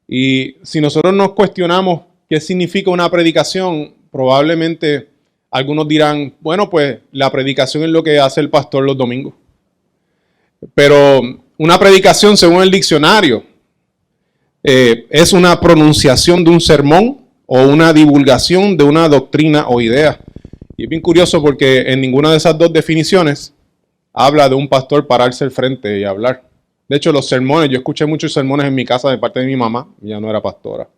Y si nosotros nos cuestionamos qué significa una predicación, probablemente algunos dirán, bueno, pues la predicación es lo que hace el pastor los domingos. Pero una predicación, según el diccionario, es una pronunciación de un sermón o una divulgación de una doctrina o idea. Y es bien curioso porque en ninguna de esas dos definiciones habla de un pastor pararse al frente y hablar. De hecho, los sermones, yo escuché muchos sermones en mi casa de parte de mi mamá, ella no era pastora.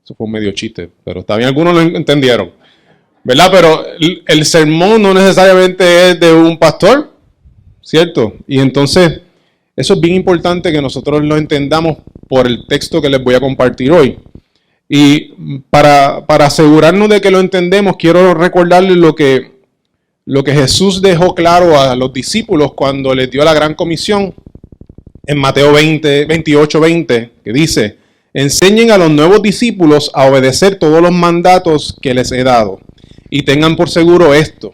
Eso fue un medio chiste, pero está bien, algunos lo entendieron, ¿verdad? Pero el sermón no necesariamente es de un pastor, ¿cierto? Y entonces, eso es bien importante que nosotros lo entendamos por el texto que les voy a compartir hoy. Y para asegurarnos de que lo entendemos, quiero recordarles lo que Jesús dejó claro a los discípulos cuando les dio la gran comisión en Mateo 28:20, que dice: enseñen a los nuevos discípulos a obedecer todos los mandatos que les he dado. Y tengan por seguro esto,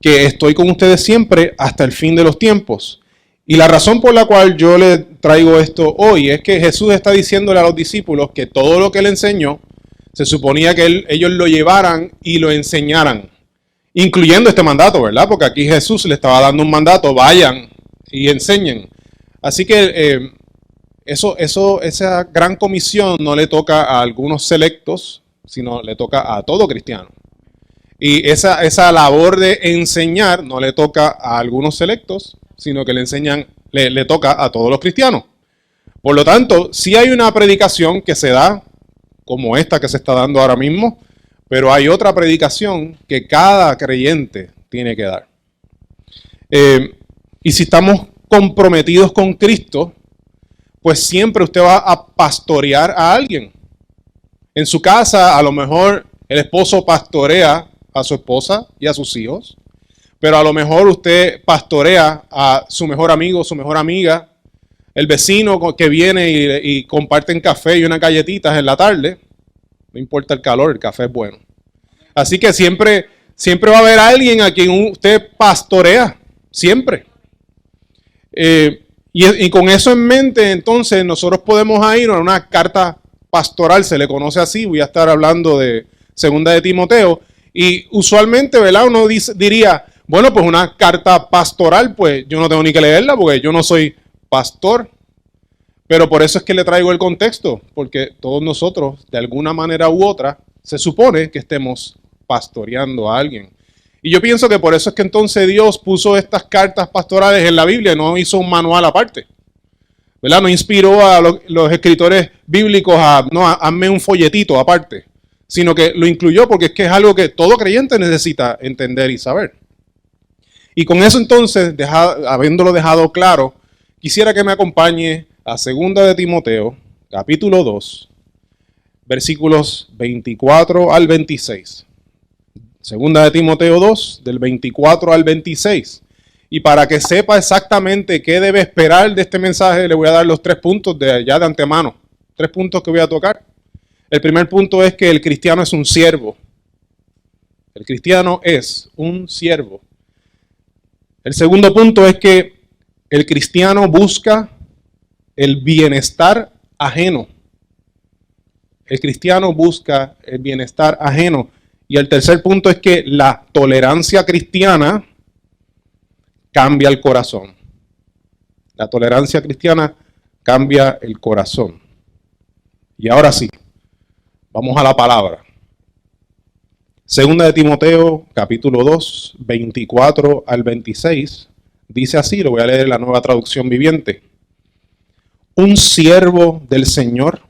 que estoy con ustedes siempre hasta el fin de los tiempos. Y la razón por la cual yo les traigo esto hoy es que Jesús está diciéndole a los discípulos que todo lo que él enseñó, se suponía que ellos lo llevaran y lo enseñaran, incluyendo este mandato, ¿verdad? Porque aquí Jesús le estaba dando un mandato: vayan y enseñen. Así que esa gran comisión no le toca a algunos selectos, sino le toca a todo cristiano. Y esa labor de enseñar no le toca a algunos selectos, sino que le toca a todos los cristianos. Por lo tanto, sí hay una predicación que se da, como esta que se está dando ahora mismo, pero hay otra predicación que cada creyente tiene que dar. Y si estamos comprometidos con Cristo, pues siempre usted va a pastorear a alguien. En su casa, a lo mejor el esposo pastorea a su esposa y a sus hijos, pero a lo mejor usted pastorea a su mejor amigo, su mejor amiga, el vecino que viene y comparten café y unas galletitas en la tarde. No importa el calor, el café es bueno. Así que siempre va a haber alguien a quien usted pastorea, siempre. Y con eso en mente, entonces, nosotros podemos ir a una carta pastoral, se le conoce así. Voy a estar hablando de Segunda de Timoteo. Y usualmente, ¿verdad? Uno diría, bueno, pues una carta pastoral, pues yo no tengo ni que leerla porque yo no soy pastor. Pero por eso es que le traigo el contexto, porque todos nosotros, de alguna manera u otra, se supone que estemos pastoreando a alguien. Y yo pienso que por eso es que entonces Dios puso estas cartas pastorales en la Biblia, no hizo un manual aparte, ¿verdad? No inspiró a los escritores bíblicos hazme un folletito aparte, sino que lo incluyó porque es que es algo que todo creyente necesita entender y saber. Y con eso entonces, habiéndolo dejado claro, quisiera que me acompañe a 2 de Timoteo, capítulo 2, versículos 24 al 26. 2 de Timoteo 2, del 24 al 26. Y para que sepa exactamente qué debe esperar de este mensaje, le voy a dar los 3 puntos de antemano. 3 puntos que voy a tocar. El primer punto es que el cristiano es un siervo. El cristiano es un siervo. El segundo punto es que el cristiano busca el bienestar ajeno. El cristiano busca el bienestar ajeno. Y el tercer punto es que la tolerancia cristiana cambia el corazón. La tolerancia cristiana cambia el corazón. Y ahora sí, vamos a la palabra. 2 de Timoteo, capítulo 2, 24 al 26, dice así, lo voy a leer en la Nueva Traducción Viviente. Un siervo del Señor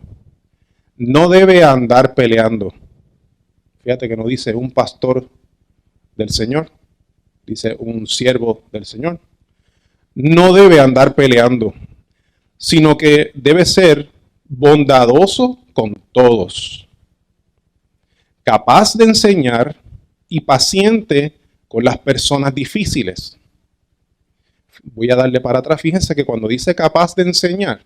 no debe andar peleando. Fíjate que no dice un pastor del Señor, dice un siervo del Señor. No debe andar peleando, sino que debe ser bondadoso con todos, capaz de enseñar y paciente con las personas difíciles. Voy a darle para atrás. Fíjense que cuando dice capaz de enseñar,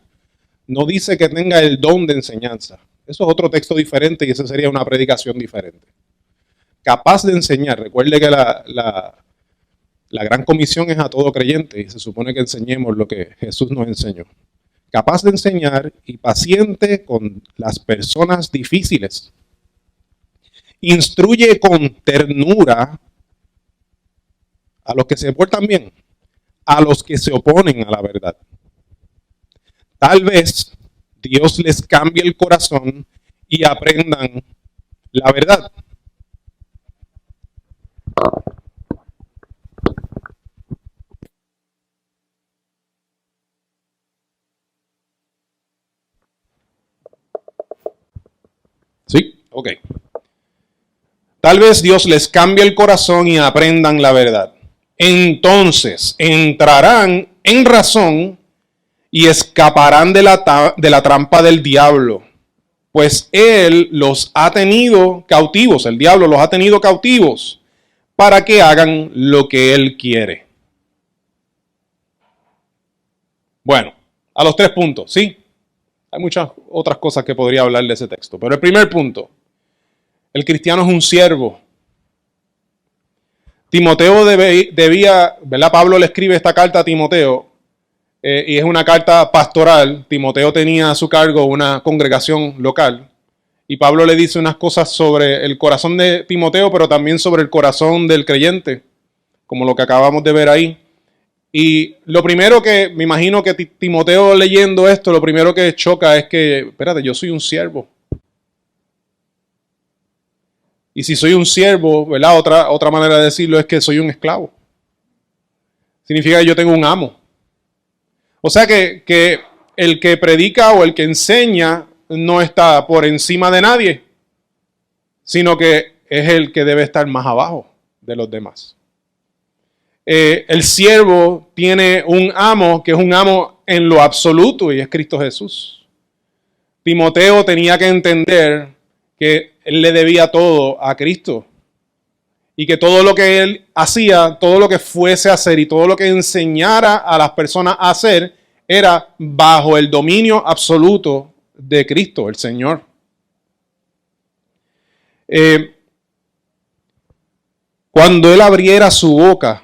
no dice que tenga el don de enseñanza. Eso es otro texto diferente y esa sería una predicación diferente. Capaz de enseñar. Recuerde que la gran comisión es a todo creyente y se supone que enseñemos lo que Jesús nos enseñó. capaz de enseñar y paciente con las personas difíciles. Instruye con ternura a los que se portan bien, a los que se oponen a la verdad. Tal vez Dios les cambie el corazón y aprendan la verdad. ¿Sí? Ok. Tal vez Dios les cambie el corazón y aprendan la verdad. Entonces entrarán en razón y escaparán de la trampa del diablo, pues él los ha tenido cautivos, el diablo los ha tenido cautivos para que hagan lo que él quiere. Bueno, a los 3 puntos, ¿sí? Hay muchas otras cosas que podría hablar de ese texto, pero el primer punto, el cristiano es un siervo. Timoteo debía, ¿verdad? Pablo le escribe esta carta a Timoteo y es una carta pastoral. Timoteo tenía a su cargo una congregación local y Pablo le dice unas cosas sobre el corazón de Timoteo, pero también sobre el corazón del creyente, como lo que acabamos de ver ahí. Y lo primero que me imagino que Timoteo leyendo esto, lo primero que choca es que, espérate, yo soy un siervo. Y si soy un siervo, ¿verdad? Otra manera de decirlo es que soy un esclavo. Significa que yo tengo un amo. O sea que el que predica o el que enseña no está por encima de nadie, sino que es el que debe estar más abajo de los demás. El siervo tiene un amo que es un amo en lo absoluto y es Cristo Jesús. Timoteo tenía que entender que él le debía todo a Cristo y que todo lo que él hacía, todo lo que fuese a hacer y todo lo que enseñara a las personas a hacer era bajo el dominio absoluto de Cristo, el Señor. Cuando él abriera su boca,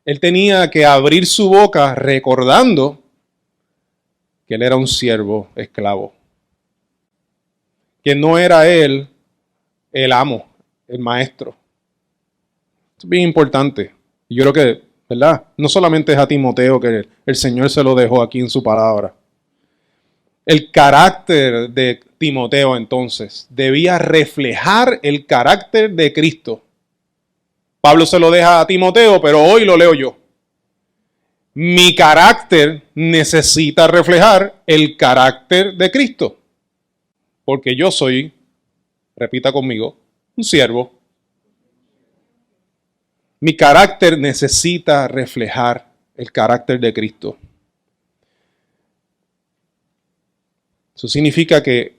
él tenía que abrir su boca recordando que él era un siervo esclavo, que no era él el amo, el maestro. Esto es bien importante. Y yo creo que, ¿verdad? No solamente es a Timoteo que el Señor se lo dejó aquí en su palabra. El carácter de Timoteo entonces debía reflejar el carácter de Cristo. Pablo se lo deja a Timoteo, pero hoy lo leo yo. Mi carácter necesita reflejar el carácter de Cristo. Porque yo soy, repita conmigo, un siervo. Mi carácter necesita reflejar el carácter de Cristo. Eso significa que,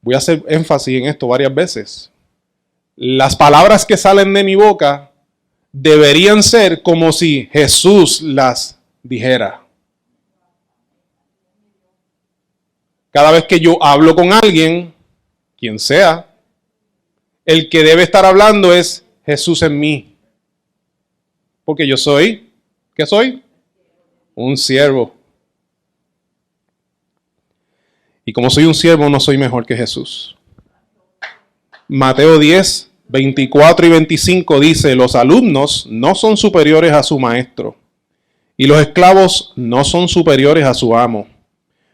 voy a hacer énfasis en esto varias veces, las palabras que salen de mi boca deberían ser como si Jesús las dijera. Cada vez que yo hablo con alguien, quien sea, el que debe estar hablando es Jesús en mí. Porque yo soy, ¿qué soy? Un siervo. Y como soy un siervo, no soy mejor que Jesús. Mateo 10, 24 y 25 dice, los alumnos no son superiores a su maestro y los esclavos no son superiores a su amo.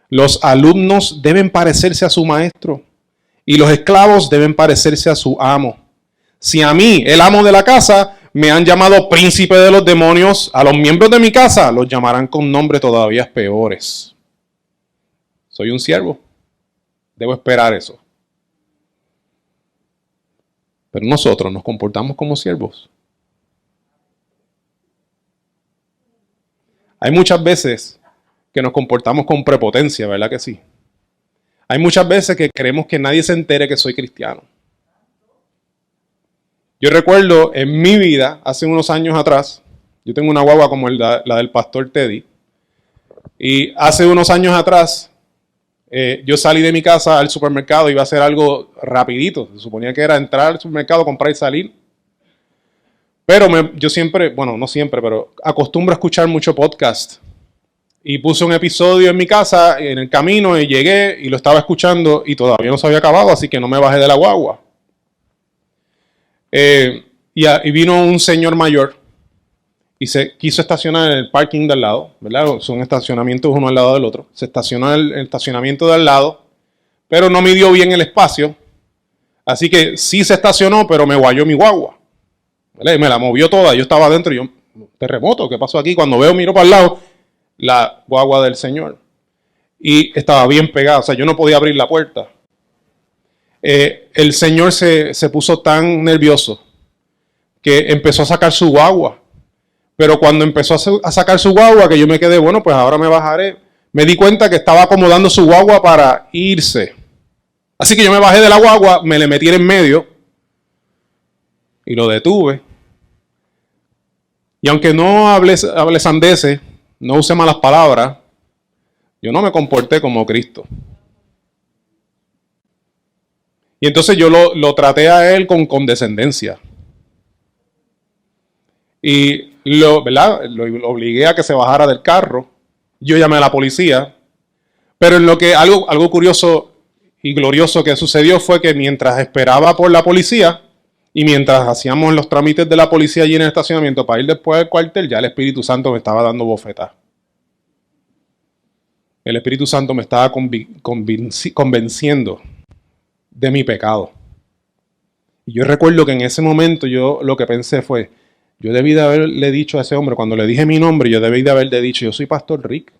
Los alumnos deben parecerse a su maestro y los esclavos deben parecerse a su amo. Si a mí, el amo de la casa, me han llamado príncipe de los demonios, a los miembros de mi casa los llamarán con nombres todavía peores. Soy un siervo. Debo esperar eso. Pero nosotros nos comportamos como siervos. Hay muchas veces que nos comportamos con prepotencia, ¿verdad que sí? Hay muchas veces que queremos que nadie se entere que soy cristiano. Yo recuerdo en mi vida, hace unos años atrás, yo tengo una guagua como la del pastor Teddy, y hace unos años atrás, yo salí de mi casa al supermercado, iba a hacer algo rapidito, se suponía que era entrar al supermercado, comprar y salir. Pero yo siempre, bueno, no siempre, pero acostumbro a escuchar mucho podcast. y puse un episodio en mi casa, en el camino, y llegué y lo estaba escuchando y todavía no se había acabado, así que no me bajé de la guagua. Y vino un señor mayor y se quiso estacionar en el parking de al lado, ¿verdad? Son estacionamientos uno al lado del otro. Se estacionó en el estacionamiento de al lado, pero no midió bien el espacio, así que sí se estacionó, pero me guayó mi guagua, ¿verdad? Y me la movió toda, yo estaba adentro y yo, terremoto, ¿qué pasó aquí? Cuando miro para el lado, la guagua del señor. Y estaba bien pegada, o sea, yo no podía abrir la puerta. El señor se puso tan nervioso que empezó a sacar su guagua. Pero cuando empezó a sacar su guagua, que yo me quedé, bueno, pues ahora me bajaré, me di cuenta que estaba acomodando su guagua para irse. Así que yo me bajé de la guagua, me le metí en medio y lo detuve. Y aunque no hable sandeces, no use malas palabras, yo no me comporté como Cristo. Y entonces yo lo traté a él con condescendencia. Y ¿verdad? Lo obligué a que se bajara del carro. Yo llamé a la policía. Pero en lo que algo curioso y glorioso que sucedió fue que mientras esperaba por la policía y mientras hacíamos los trámites de la policía allí en el estacionamiento para ir después del cuartel, ya el Espíritu Santo me estaba dando bofetas. El Espíritu Santo me estaba convenciendo de mi pecado. Y yo recuerdo que en ese momento yo lo que pensé fue, yo debí de haberle dicho a ese hombre, cuando le dije mi nombre, yo debí de haberle dicho, yo soy Pastor Rick.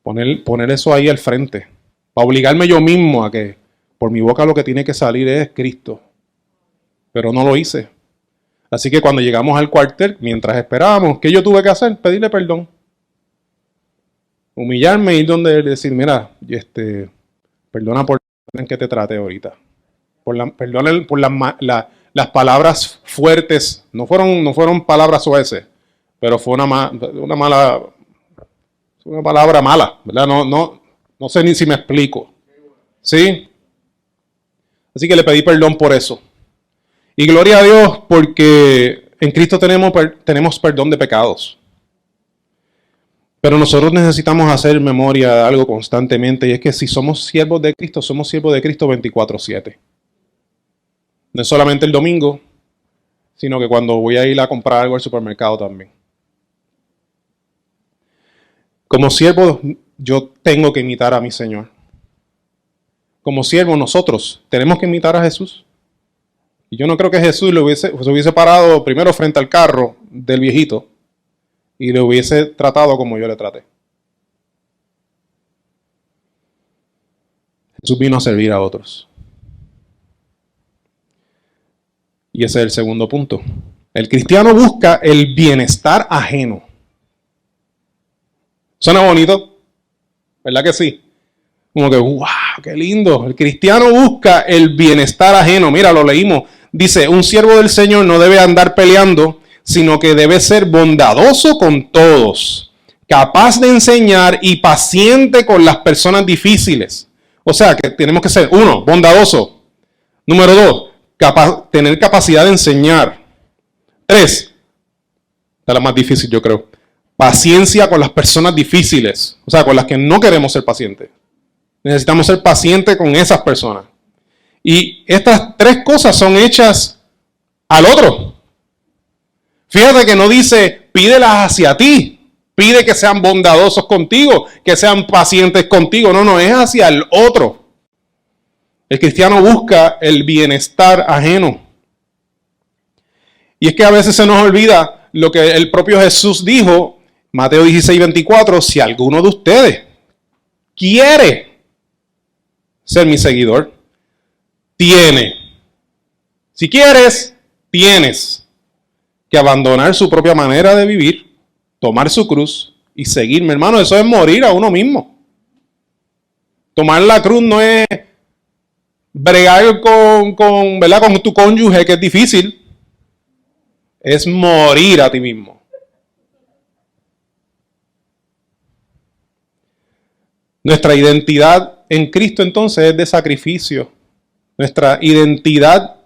Poner eso ahí al frente, para obligarme yo mismo a que por mi boca lo que tiene que salir es Cristo. Pero no lo hice. Así que cuando llegamos al cuartel, mientras esperábamos, ¿qué yo tuve que hacer? Pedirle perdón. Humillarme y ir donde él decir, mira, perdona por en que te trate ahorita. Perdona por las palabras fuertes. No fueron palabras suaves, pero fue una palabra mala, ¿verdad? No sé ni si me explico. ¿Sí? Así que le pedí perdón por eso. Y gloria a Dios porque en Cristo tenemos perdón de pecados. Pero nosotros necesitamos hacer memoria de algo constantemente, y es que si somos siervos de Cristo, somos siervos de Cristo 24/7. No es solamente el domingo, sino que cuando voy a ir a comprar algo al supermercado también. Como siervo, yo tengo que imitar a mi Señor. Como siervo, nosotros tenemos que imitar a Jesús. Y yo no creo que Jesús se hubiese parado primero frente al carro del viejito y le hubiese tratado como yo le traté. Jesús vino a servir a otros. Y ese es el segundo punto. El cristiano busca el bienestar ajeno. ¿Suena bonito? ¿Verdad que sí? Como que, wow, qué lindo. El cristiano busca el bienestar ajeno. Mira, lo leímos. Dice, un siervo del Señor no debe andar peleando, sino que debe ser bondadoso con todos, capaz de enseñar y paciente con las personas difíciles. O sea, que tenemos que ser, 1, bondadoso. Número 2, tener capacidad de enseñar. 3, esta es la más difícil yo creo, paciencia con las personas difíciles, o sea, con las que no queremos ser pacientes. Necesitamos ser pacientes con esas personas. Y estas 3 cosas son hechas al otro. Fíjate que no dice, pídelas hacia ti. Pide que sean bondadosos contigo, que sean pacientes contigo. No, es hacia el otro. El cristiano busca el bienestar ajeno. Y es que a veces se nos olvida lo que el propio Jesús dijo, Mateo 16:24, si alguno de ustedes quiere ser mi seguidor, si quieres, tienes que abandonar su propia manera de vivir, tomar su cruz y seguirme. Hermano, eso es morir a uno mismo. Tomar la cruz no es bregar ¿verdad? Con tu cónyuge, que es difícil. Es morir a ti mismo. Nuestra identidad en Cristo entonces es de sacrificio. Nuestra identidad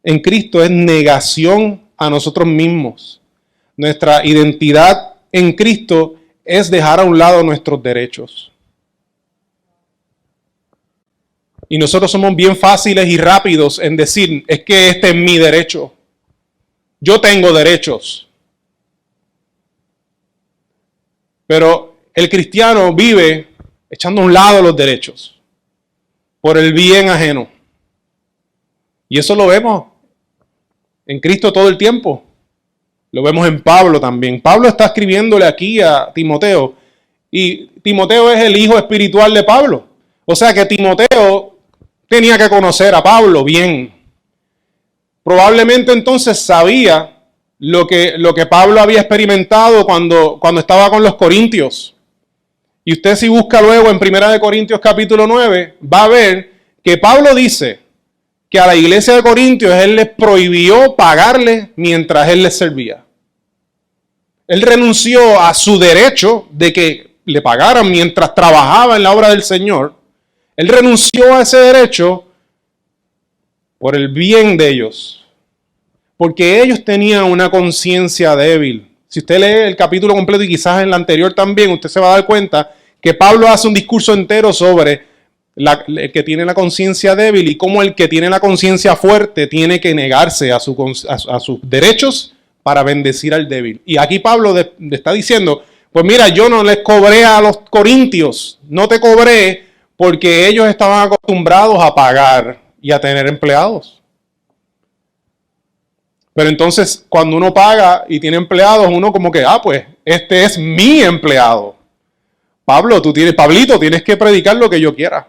en Cristo es negación a nosotros mismos. Nuestra identidad en Cristo es dejar a un lado nuestros derechos. Y nosotros somos bien fáciles y rápidos en decir, es que este es mi derecho. Yo tengo derechos. Pero el cristiano vive echando a un lado los derechos por el bien ajeno. Y eso lo vemos en Cristo todo el tiempo. Lo vemos en Pablo también. Pablo está escribiéndole aquí a Timoteo. Y Timoteo es el hijo espiritual de Pablo. O sea que Timoteo tenía que conocer a Pablo bien. Probablemente entonces sabía lo que Pablo había experimentado cuando estaba con los corintios. Y usted si busca luego en 1 Corintios capítulo 9, va a ver que Pablo dice que a la iglesia de Corintios él les prohibió pagarle mientras él les servía. Él renunció a su derecho de que le pagaran mientras trabajaba en la obra del Señor. Él renunció a ese derecho por el bien de ellos. Porque ellos tenían una conciencia débil. Si usted lee el capítulo completo y quizás en el anterior también, usted se va a dar cuenta que Pablo hace un discurso entero sobre el que tiene la conciencia débil y cómo el que tiene la conciencia fuerte tiene que negarse a sus derechos para bendecir al débil. Y aquí Pablo le está diciendo, pues mira, yo no les cobré a los corintios, no te cobré porque ellos estaban acostumbrados a pagar y a tener empleados. Pero entonces, cuando uno paga y tiene empleados, uno como que, pues, este es mi empleado. Pablito, tienes que predicar lo que yo quiera.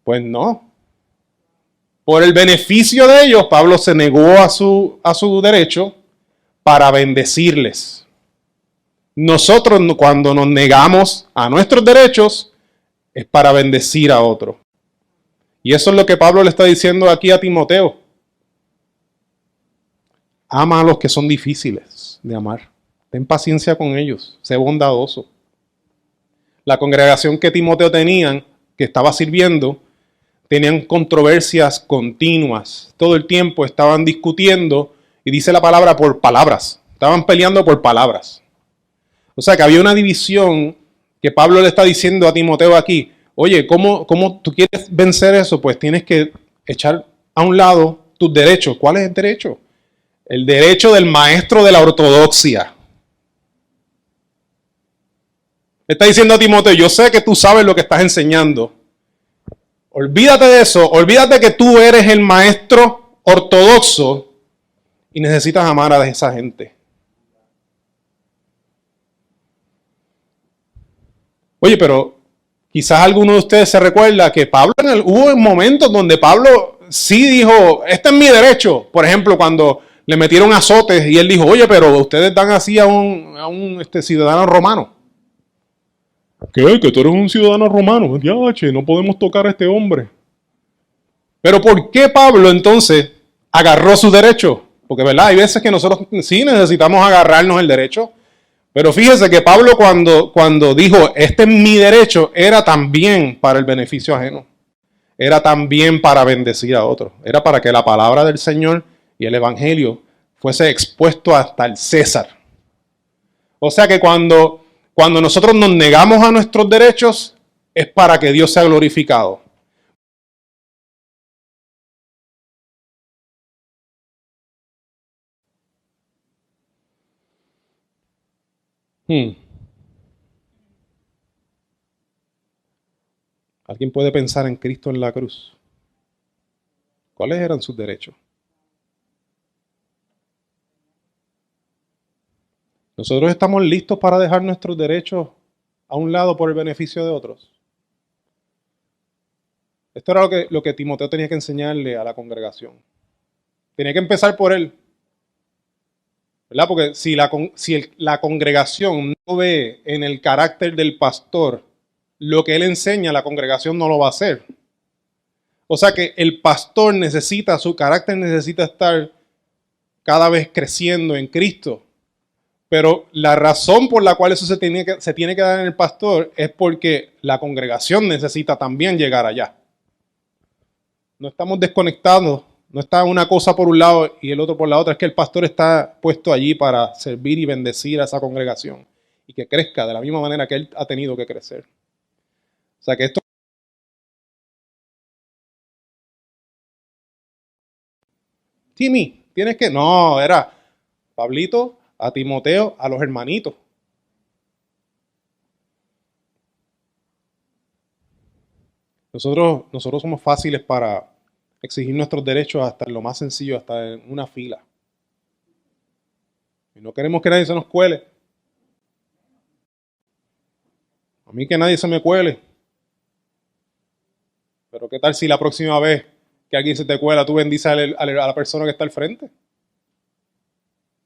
Pues no. Por el beneficio de ellos, Pablo se negó a su derecho para bendecirles. Nosotros, cuando nos negamos a nuestros derechos, es para bendecir a otro. Y eso es lo que Pablo le está diciendo aquí a Timoteo. Ama a los que son difíciles de amar. Ten paciencia con ellos. Sé bondadoso. La congregación que Timoteo tenía, que estaba sirviendo, tenían controversias continuas. Todo el tiempo estaban discutiendo, y dice la palabra por palabras. Estaban peleando por palabras. O sea que había una división que Pablo le está diciendo a Timoteo aquí. Oye, ¿cómo tú quieres vencer eso? Pues tienes que echar a un lado tus derechos. ¿Cuál es el derecho? El derecho del maestro de la ortodoxia. Está diciendo a Timoteo, yo sé que tú sabes lo que estás enseñando. Olvídate de eso, olvídate que tú eres el maestro ortodoxo y necesitas amar a esa gente. Oye, pero quizás alguno de ustedes se recuerda que hubo momentos donde Pablo sí dijo, este es mi derecho. Por ejemplo, cuando le metieron azotes y él dijo, oye, pero ustedes dan así a un ciudadano romano. ¿Qué? Que tú eres un ciudadano romano. Yache, no podemos tocar a este hombre. Pero ¿por qué Pablo entonces agarró su derecho? Porque, ¿verdad? Hay veces que nosotros sí necesitamos agarrarnos el derecho. Pero fíjese que Pablo cuando dijo, este es mi derecho, era también para el beneficio ajeno. Era también para bendecir a otros. Era para que la palabra del Señor y el evangelio fuese expuesto hasta el César. O sea que cuando nosotros nos negamos a nuestros derechos, es para que Dios sea glorificado. ¿Alguien puede pensar en Cristo en la cruz? ¿Cuáles eran sus derechos? ¿Nosotros estamos listos para dejar nuestros derechos a un lado por el beneficio de otros? Esto era lo que Timoteo tenía que enseñarle a la congregación. Tenía que empezar por él. ¿Verdad? Porque si la congregación no ve en el carácter del pastor lo que él enseña, la congregación no lo va a hacer. O sea que el pastor su carácter necesita estar cada vez creciendo en Cristo. Pero la razón por la cual eso se tiene que dar en el pastor es porque la congregación necesita también llegar allá. No estamos desconectados No está una cosa por un lado y el otro por la otra. Es que el pastor está puesto allí para servir y bendecir a esa congregación y que crezca de la misma manera que él ha tenido que crecer. O sea que esto... Timmy, tienes que... No, era Pablito, a Timoteo, a los hermanitos. Nosotros somos fáciles para exigir nuestros derechos hasta en lo más sencillo, hasta en una fila. Y no queremos que nadie se nos cuele. A mí que nadie se me cuele. Pero ¿qué tal si la próxima vez que alguien se te cuela, tú bendices a la persona que está al frente?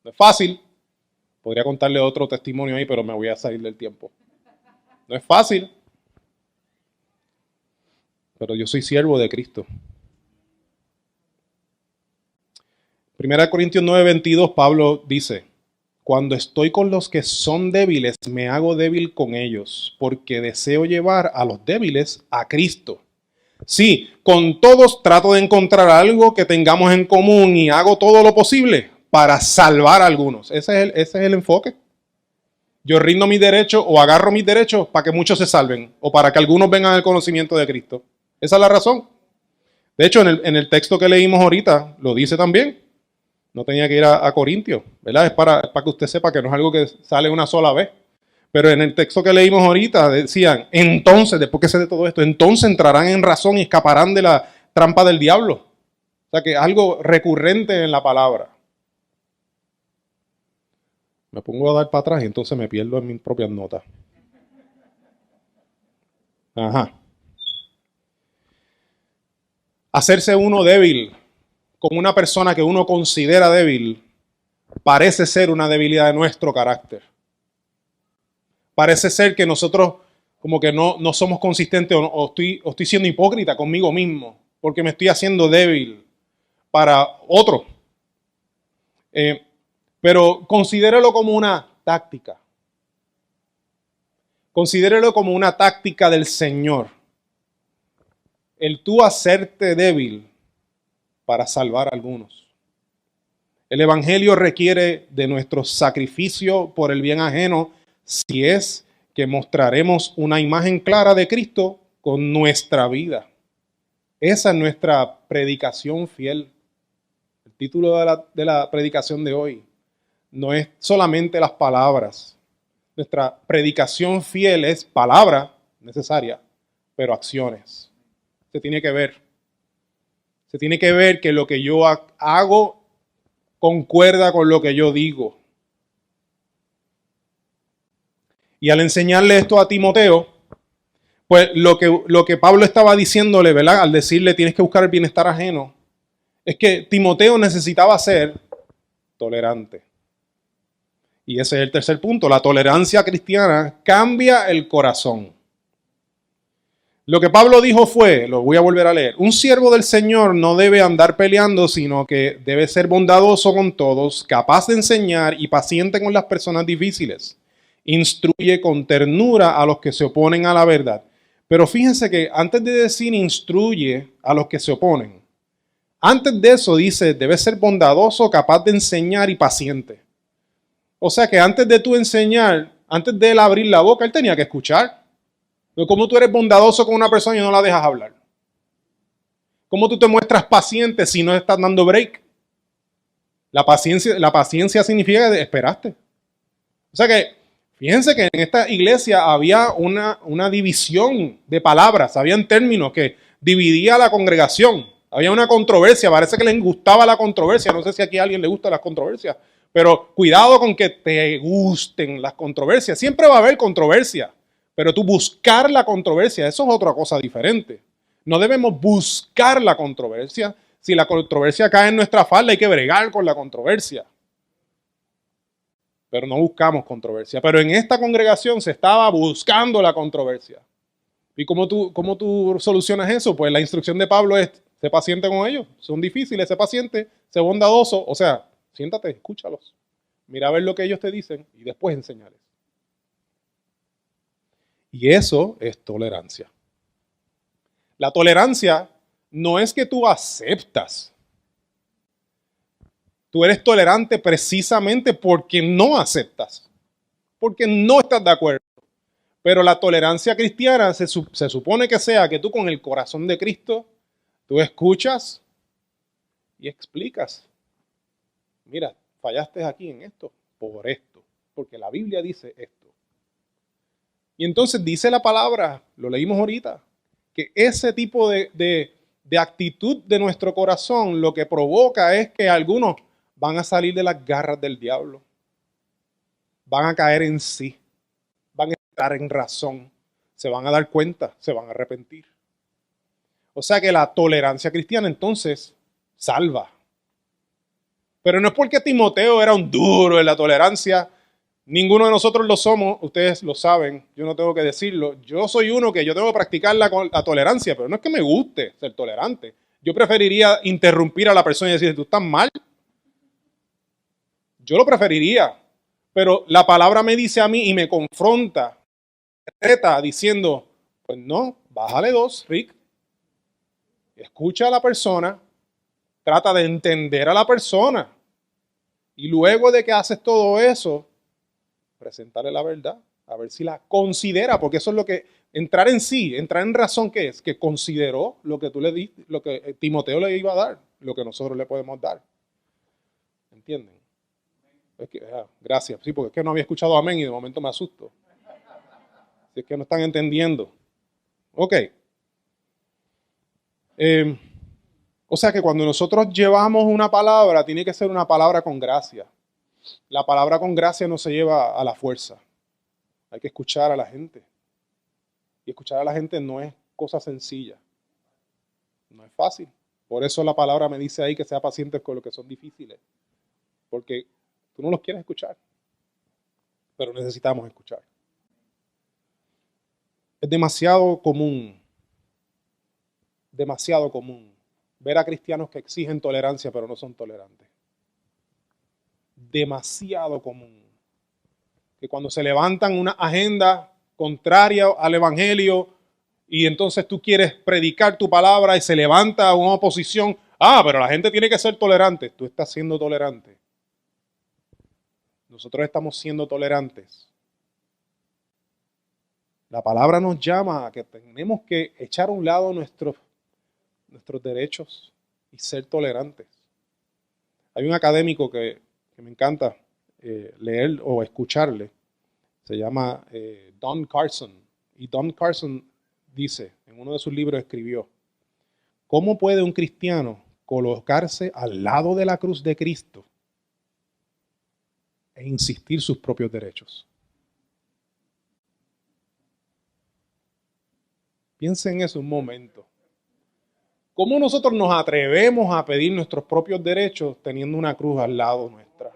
No es fácil. Podría contarle otro testimonio ahí, pero me voy a salir del tiempo. No es fácil. Pero yo soy siervo de Cristo. 1 Corintios 9:22, Pablo dice: cuando estoy con los que son débiles, me hago débil con ellos, porque deseo llevar a los débiles a Cristo. Sí, con todos trato de encontrar algo que tengamos en común y hago todo lo posible para salvar a algunos. Ese es el enfoque. Yo rindo mis derechos o agarro mis derechos para que muchos se salven o para que algunos vengan al conocimiento de Cristo. Esa es la razón. De hecho, en el texto que leímos ahorita, lo dice también. No tenía que ir a Corintios, ¿verdad? Es para que usted sepa que no es algo que sale una sola vez. Pero en el texto que leímos ahorita decían, entonces, después que se de todo esto, entonces entrarán en razón y escaparán de la trampa del diablo. O sea que es algo recurrente en la palabra. Me pongo a dar para atrás y entonces me pierdo en mis propias notas. Ajá. Hacerse uno débil con una persona que uno considera débil parece ser una debilidad de nuestro carácter. Parece ser que nosotros como que no somos consistentes o estoy siendo hipócrita conmigo mismo porque me estoy haciendo débil para otro. Pero considéralo como una táctica. Considéralo como una táctica del Señor. El tú hacerte débil para salvar a algunos. El Evangelio requiere de nuestro sacrificio por el bien ajeno si es que mostraremos una imagen clara de Cristo con nuestra vida. Esa es nuestra predicación fiel. El título de la predicación de hoy no es solamente las palabras. Nuestra predicación fiel es palabra necesaria, pero acciones. Se tiene que ver. Se tiene que ver que lo que yo hago concuerda con lo que yo digo. Y al enseñarle esto a Timoteo, pues lo que Pablo estaba diciéndole, ¿verdad? Al decirle tienes que buscar el bienestar ajeno, es que Timoteo necesitaba ser tolerante. Y ese es el tercer punto. La tolerancia cristiana cambia el corazón. Lo que Pablo dijo fue, lo voy a volver a leer, un siervo del Señor no debe andar peleando, sino que debe ser bondadoso con todos, capaz de enseñar y paciente con las personas difíciles. Instruye con ternura a los que se oponen a la verdad. Pero fíjense que antes de decir instruye a los que se oponen, antes de eso dice, debe ser bondadoso, capaz de enseñar y paciente. O sea que antes de tú enseñar, antes de él abrir la boca, él tenía que escuchar. ¿Cómo tú eres bondadoso con una persona y no la dejas hablar? ¿Cómo tú te muestras paciente si no estás dando break? La paciencia significa que esperaste. O sea que, fíjense que en esta iglesia había una división de palabras, habían términos que dividía la congregación. Había una controversia, parece que les gustaba la controversia. No sé si aquí a alguien le gusta las controversias, pero cuidado con que te gusten las controversias. Siempre va a haber controversia. Pero tú buscar la controversia, eso es otra cosa diferente. No debemos buscar la controversia. Si la controversia cae en nuestra falda, hay que bregar con la controversia. Pero no buscamos controversia. Pero en esta congregación se estaba buscando la controversia. ¿Y cómo tú solucionas eso? Pues la instrucción de Pablo es, sé paciente con ellos. Son difíciles, sé paciente, sé bondadoso. O sea, siéntate, escúchalos. Mira a ver lo que ellos te dicen y después enseñales. Y eso es tolerancia. La tolerancia no es que tú aceptas Tú eres tolerante precisamente porque no aceptas, porque no estás de acuerdo. Pero la tolerancia cristiana se supone que sea que tú con el corazón de Cristo, tú escuchas y explicas. Mira, fallaste aquí en esto, por esto, porque la Biblia dice esto. Y entonces dice la palabra, lo leímos ahorita, que ese tipo de actitud de nuestro corazón lo que provoca es que algunos van a salir de las garras del diablo, van a caer en sí, van a estar en razón, se van a dar cuenta, se van a arrepentir. O sea que la tolerancia cristiana entonces salva. Pero no es porque Timoteo era un duro en la tolerancia. Ninguno de nosotros lo somos, ustedes lo saben, yo no tengo que decirlo. Yo soy uno que yo tengo que practicar la tolerancia, pero no es que me guste ser tolerante. Yo preferiría interrumpir a la persona y decir, tú estás mal. Yo lo preferiría, pero la palabra me dice a mí y me confronta, diciendo, pues no, bájale dos, Rick. Escucha a la persona, trata de entender a la persona. Y luego de que haces todo eso, presentarle la verdad, a ver si la considera, porque eso es lo que, entrar en sí, entrar en razón, ¿qué es? Que consideró lo que tú le diste, lo que Timoteo le iba a dar, lo que nosotros le podemos dar. ¿Entienden? Es que, gracias, sí, porque es que no había escuchado amén y de momento me asusto. Si es que no están entendiendo. Ok. O sea que cuando nosotros llevamos una palabra, tiene que ser una palabra con gracia. La palabra con gracia no se lleva a la fuerza. Hay que escuchar a la gente. Y escuchar a la gente no es cosa sencilla. No es fácil. Por eso la palabra me dice ahí que sea paciente con lo que son difíciles. Porque tú no los quieres escuchar. Pero necesitamos escuchar. Es demasiado común ver a cristianos que exigen tolerancia pero no son tolerantes. Demasiado común. Que cuando se levantan una agenda contraria al evangelio y entonces tú quieres predicar tu palabra y se levanta una oposición, pero la gente tiene que ser tolerante. Tú estás siendo tolerante. Nosotros estamos siendo tolerantes. La palabra nos llama a que tenemos que echar a un lado nuestros derechos y ser tolerantes. Hay un académico que me encanta leer o escucharle, se llama Don Carson, y Don Carson dice, en uno de sus libros escribió, ¿cómo puede un cristiano colocarse al lado de la cruz de Cristo e insistir sus propios derechos? Piensen en eso un momento. ¿Cómo nosotros nos atrevemos a pedir nuestros propios derechos teniendo una cruz al lado nuestra?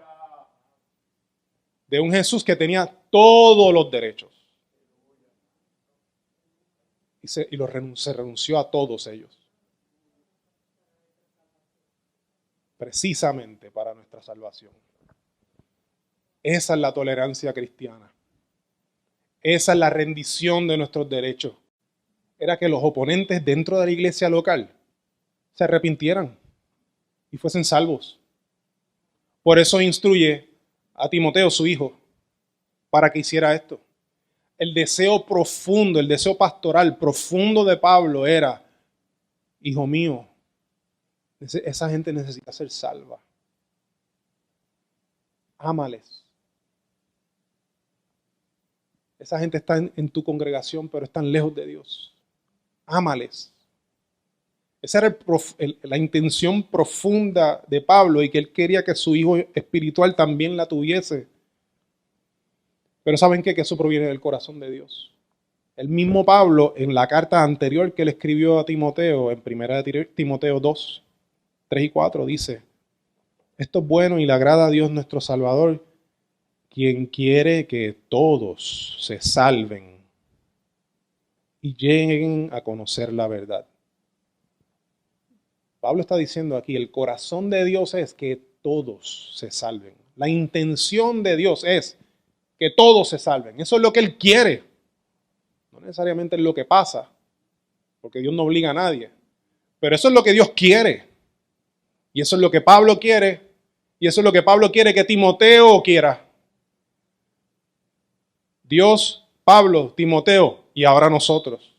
De un Jesús que tenía todos los derechos. Y se renunció a todos ellos. Precisamente para nuestra salvación. Esa es la tolerancia cristiana. Esa es la rendición de nuestros derechos. Era que los oponentes dentro de la iglesia local se arrepintieran y fuesen salvos. Por eso instruye a Timoteo, su hijo, para que hiciera esto. El deseo profundo, el deseo pastoral profundo de Pablo era, hijo mío, esa gente necesita ser salva. Ámales. Esa gente está en tu congregación, pero están lejos de Dios. Ámales. Esa era la intención profunda de Pablo y que él quería que su hijo espiritual también la tuviese. Pero ¿saben qué? Que eso proviene del corazón de Dios. El mismo Pablo, en la carta anterior que le escribió a Timoteo, en 1 Timoteo 2, 3 y 4, dice, esto es bueno y le agrada a Dios nuestro Salvador, quien quiere que todos se salven y lleguen a conocer la verdad. Pablo está diciendo aquí, el corazón de Dios es que todos se salven. La intención de Dios es que todos se salven. Eso es lo que Él quiere. No necesariamente es lo que pasa, porque Dios no obliga a nadie. Pero eso es lo que Dios quiere. Y eso es lo que Pablo quiere. Y eso es lo que Pablo quiere que Timoteo quiera. Dios, Pablo, Timoteo y ahora nosotros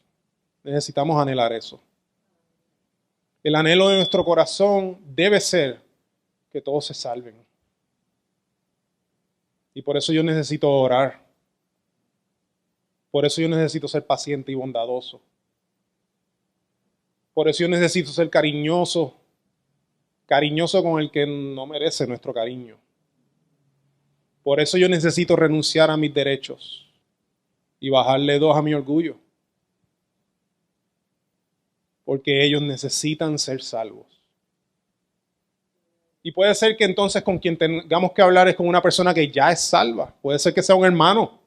necesitamos anhelar eso. El anhelo de nuestro corazón debe ser que todos se salven. Y por eso yo necesito orar. Por eso yo necesito ser paciente y bondadoso. Por eso yo necesito ser cariñoso con el que no merece nuestro cariño. Por eso yo necesito renunciar a mis derechos y bajarle 2 a mi orgullo. Porque ellos necesitan ser salvos. Y puede ser que entonces con quien tengamos que hablar es con una persona que ya es salva. Puede ser que sea un hermano.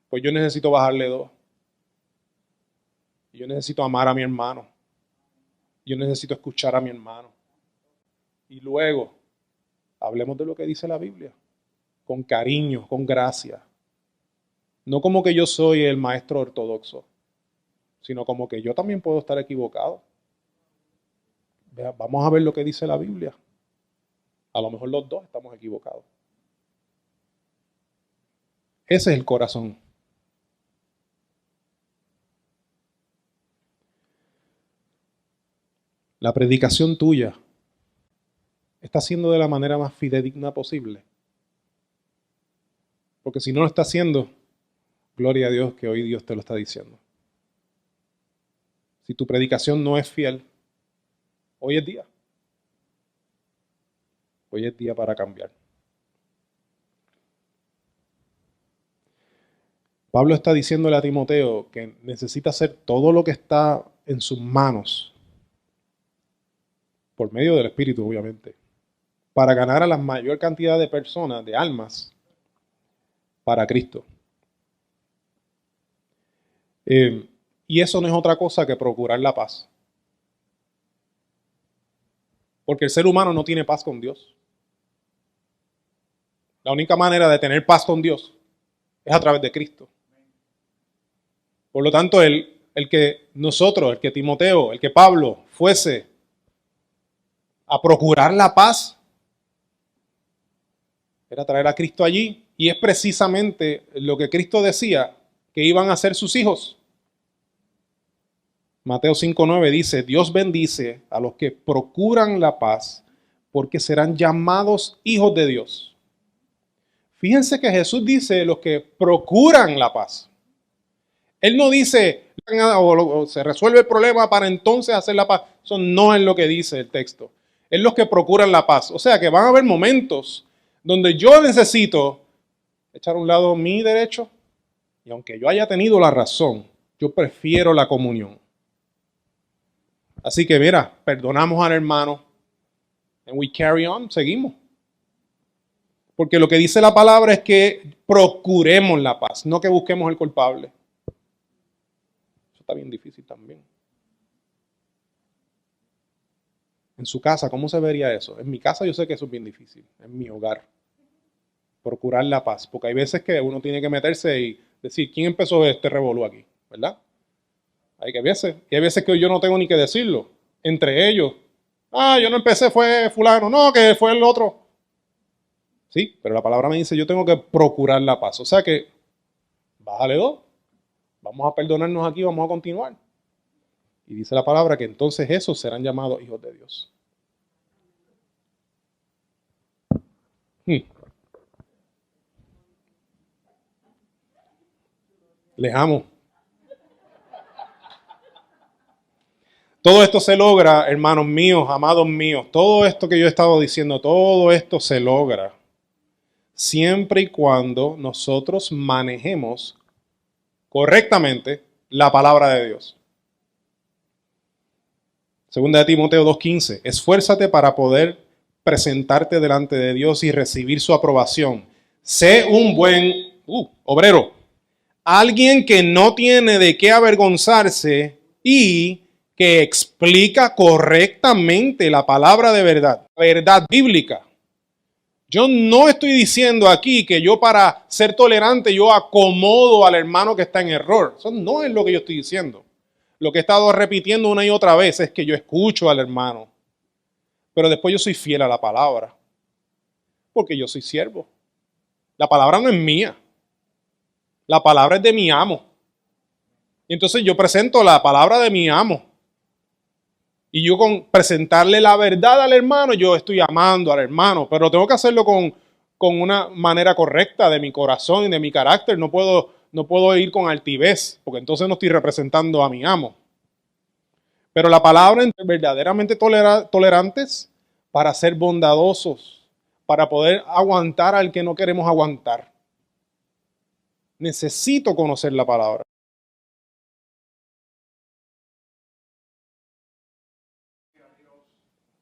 Pues yo necesito bajarle 2. Yo necesito amar a mi hermano. Yo necesito escuchar a mi hermano. Y luego, hablemos de lo que dice la Biblia. Con cariño, con gracia. No como que yo soy el maestro ortodoxo, sino como que yo también puedo estar equivocado. Vamos a ver lo que dice la Biblia. A lo mejor los dos estamos equivocados. Ese es el corazón. La predicación tuya está siendo de la manera más fidedigna posible. Porque si no lo está haciendo, gloria a Dios que hoy Dios te lo está diciendo. Si tu predicación no es fiel, hoy es día. Hoy es día para cambiar. Pablo está diciéndole a Timoteo que necesita hacer todo lo que está en sus manos, por medio del Espíritu, obviamente, para ganar a la mayor cantidad de personas, de almas, para Cristo. Y eso no es otra cosa que procurar la paz. Porque el ser humano no tiene paz con Dios. La única manera de tener paz con Dios es a través de Cristo. Por lo tanto, el que nosotros, el que Timoteo, el que Pablo fuese a procurar la paz, era traer a Cristo allí. Y es precisamente lo que Cristo decía que iban a hacer sus hijos. Mateo 5:9 dice, Dios bendice a los que procuran la paz, porque serán llamados hijos de Dios. Fíjense que Jesús dice los que procuran la paz. Él no dice, o se resuelve el problema para entonces hacer la paz. Eso no es lo que dice el texto. Es los que procuran la paz. O sea que van a haber momentos donde yo necesito echar a un lado mi derecho, y aunque yo haya tenido la razón, yo prefiero la comunión. Así que mira, perdonamos al hermano, and we carry on, seguimos. Porque lo que dice la palabra es que procuremos la paz, no que busquemos el culpable. Eso está bien difícil también. En su casa, ¿cómo se vería eso? En mi casa yo sé que eso es bien difícil, en mi hogar. Procurar la paz, porque hay veces que uno tiene que meterse y decir, ¿quién empezó este revolú aquí? ¿Verdad? Hay veces que yo no tengo ni que decirlo. Entre ellos, yo no empecé, fue fulano, no, que fue el otro. Sí, pero la palabra me dice, yo tengo que procurar la paz. O sea que, bájale 2. Vamos a perdonarnos aquí, vamos a continuar. Y dice la palabra que entonces esos serán llamados hijos de Dios. Les amo. Todo esto se logra, hermanos míos, amados míos. Todo esto que yo he estado diciendo, todo esto se logra siempre y cuando nosotros manejemos correctamente la palabra de Dios. Segunda de Timoteo 2:15. Esfuérzate para poder presentarte delante de Dios y recibir su aprobación. Sé un buen obrero. Alguien que no tiene de qué avergonzarse y que explica correctamente la palabra de verdad, verdad bíblica. Yo no estoy diciendo aquí que yo para ser tolerante yo acomodo al hermano que está en error. Eso no es lo que yo estoy diciendo. Lo que he estado repitiendo una y otra vez es que yo escucho al hermano, pero después yo soy fiel a la palabra. Porque yo soy siervo. La palabra no es mía. La palabra es de mi amo. Y entonces yo presento la palabra de mi amo. Y yo con presentarle la verdad al hermano, yo estoy amando al hermano, pero tengo que hacerlo con una manera correcta de mi corazón y de mi carácter. No puedo ir con altivez, porque entonces no estoy representando a mi amo. Pero la palabra es verdaderamente tolerantes para ser bondadosos, para poder aguantar al que no queremos aguantar. Necesito conocer la palabra.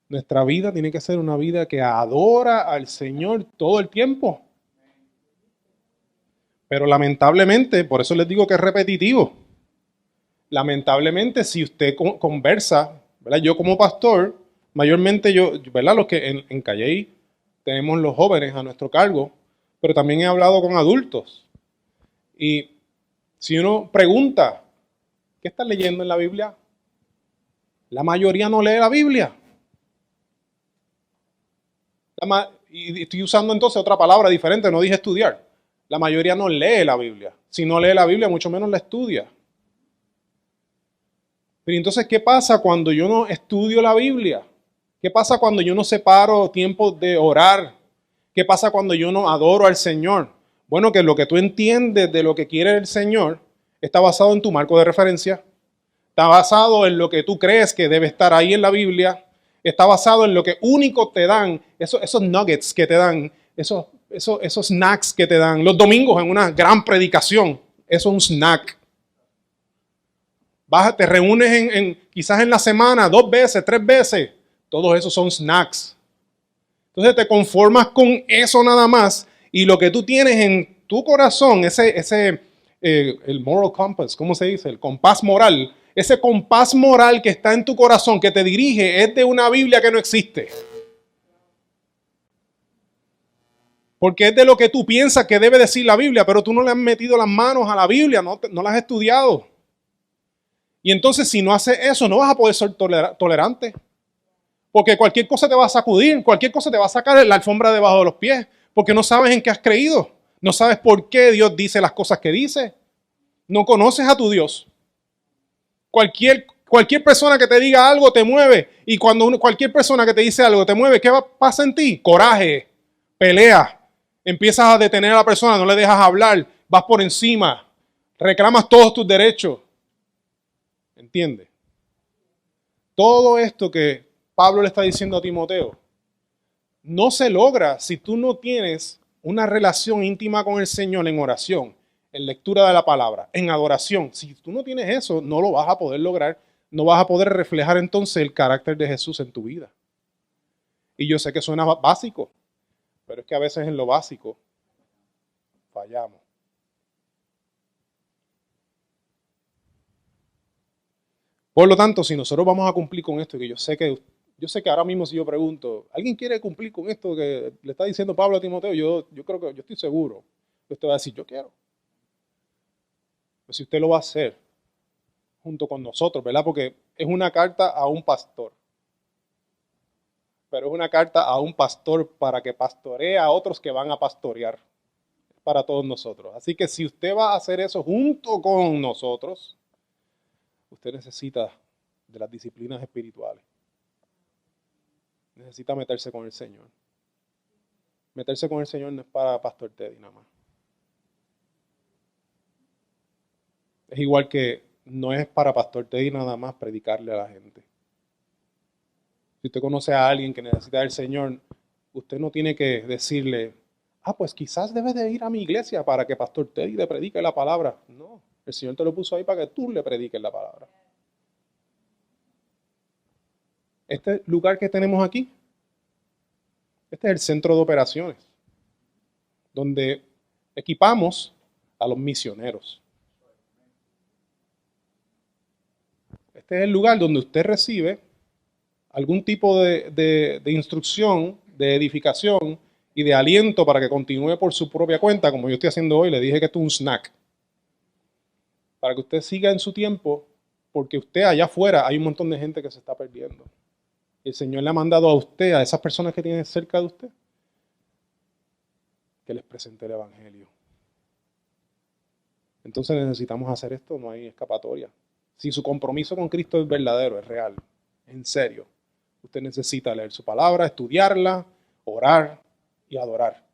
Nuestra vida tiene que ser una vida que adora al Señor todo el tiempo. Pero lamentablemente, por eso les digo que es repetitivo. Lamentablemente, si usted conversa, ¿verdad? Yo como pastor, mayormente ¿verdad? Los que en Calley tenemos los jóvenes a nuestro cargo, pero también he hablado con adultos. Y si uno pregunta, ¿qué estás leyendo en la Biblia? La mayoría no lee la Biblia. Y estoy usando entonces otra palabra diferente, no dije estudiar. La mayoría no lee la Biblia. Si no lee la Biblia, mucho menos la estudia. Pero entonces, ¿qué pasa cuando yo no estudio la Biblia? ¿Qué pasa cuando yo no separo tiempo de orar? ¿Qué pasa cuando yo no adoro al Señor? Bueno, que lo que tú entiendes de lo que quiere el Señor está basado en tu marco de referencia. Está basado en lo que tú crees que debe estar ahí en la Biblia. Está basado en lo que único te dan, esos nuggets que te dan, esos snacks que te dan los domingos en una gran predicación. Eso es un snack. Te reúnes quizás en la semana 2 veces, 3 veces. Todos esos son snacks. Entonces te conformas con eso nada más y lo que tú tienes en tu corazón, el moral compass, ¿cómo se dice? El compás moral. Ese compás moral que está en tu corazón, que te dirige, es de una Biblia que no existe. Porque es de lo que tú piensas que debe decir la Biblia, pero tú no le has metido las manos a la Biblia, no la has estudiado. Y entonces si no haces eso, no vas a poder ser tolerante. Porque cualquier cosa te va a sacudir, cualquier cosa te va a sacar la alfombra debajo de los pies, porque no sabes en qué has creído, no sabes por qué Dios dice las cosas que dice, no conoces a tu Dios. Cualquier persona que te diga algo te mueve, y cuando cualquier persona que te dice algo te mueve, ¿qué pasa en ti? Coraje, pelea, empiezas a detener a la persona, no le dejas hablar, vas por encima, reclamas todos tus derechos. ¿Entiendes? Todo esto que Pablo le está diciendo a Timoteo no se logra si tú no tienes una relación íntima con el Señor en oración, en lectura de la palabra, en adoración. Si tú no tienes eso, no lo vas a poder lograr, no vas a poder reflejar entonces el carácter de Jesús en tu vida. Y yo sé que suena básico, pero es que a veces en lo básico fallamos. Por lo tanto, si nosotros vamos a cumplir con esto, que yo sé que ahora mismo si yo pregunto, ¿alguien quiere cumplir con esto que le está diciendo Pablo a Timoteo? Yo creo que yo estoy seguro que usted va a decir, yo quiero. Pues si usted lo va a hacer junto con nosotros, ¿verdad? Porque es una carta a un pastor. Pero es una carta a un pastor para que pastoree a otros que van a pastorear. Para todos nosotros. Así que si usted va a hacer eso junto con nosotros, usted necesita de las disciplinas espirituales. Necesita meterse con el Señor. Meterse con el Señor no es para Pastor Teddy nada más. Es igual que no es para Pastor Teddy nada más predicarle a la gente. Si usted conoce a alguien que necesita del Señor, usted no tiene que decirle, pues quizás debes de ir a mi iglesia para que Pastor Teddy le predique la palabra. No, el Señor te lo puso ahí para que tú le prediques la palabra. Este lugar que tenemos aquí, este es el centro de operaciones, donde equipamos a los misioneros. Este es el lugar donde usted recibe algún tipo de instrucción, de edificación y de aliento para que continúe por su propia cuenta, como yo estoy haciendo hoy. Le dije que esto es un snack. Para que usted siga en su tiempo, porque usted allá afuera hay un montón de gente que se está perdiendo. El Señor le ha mandado a usted, a esas personas que tienen cerca de usted, que les presente el Evangelio. Entonces necesitamos hacer esto, no hay escapatoria. Si su compromiso con Cristo es verdadero, es real, en serio, usted necesita leer su palabra, estudiarla, orar y adorar.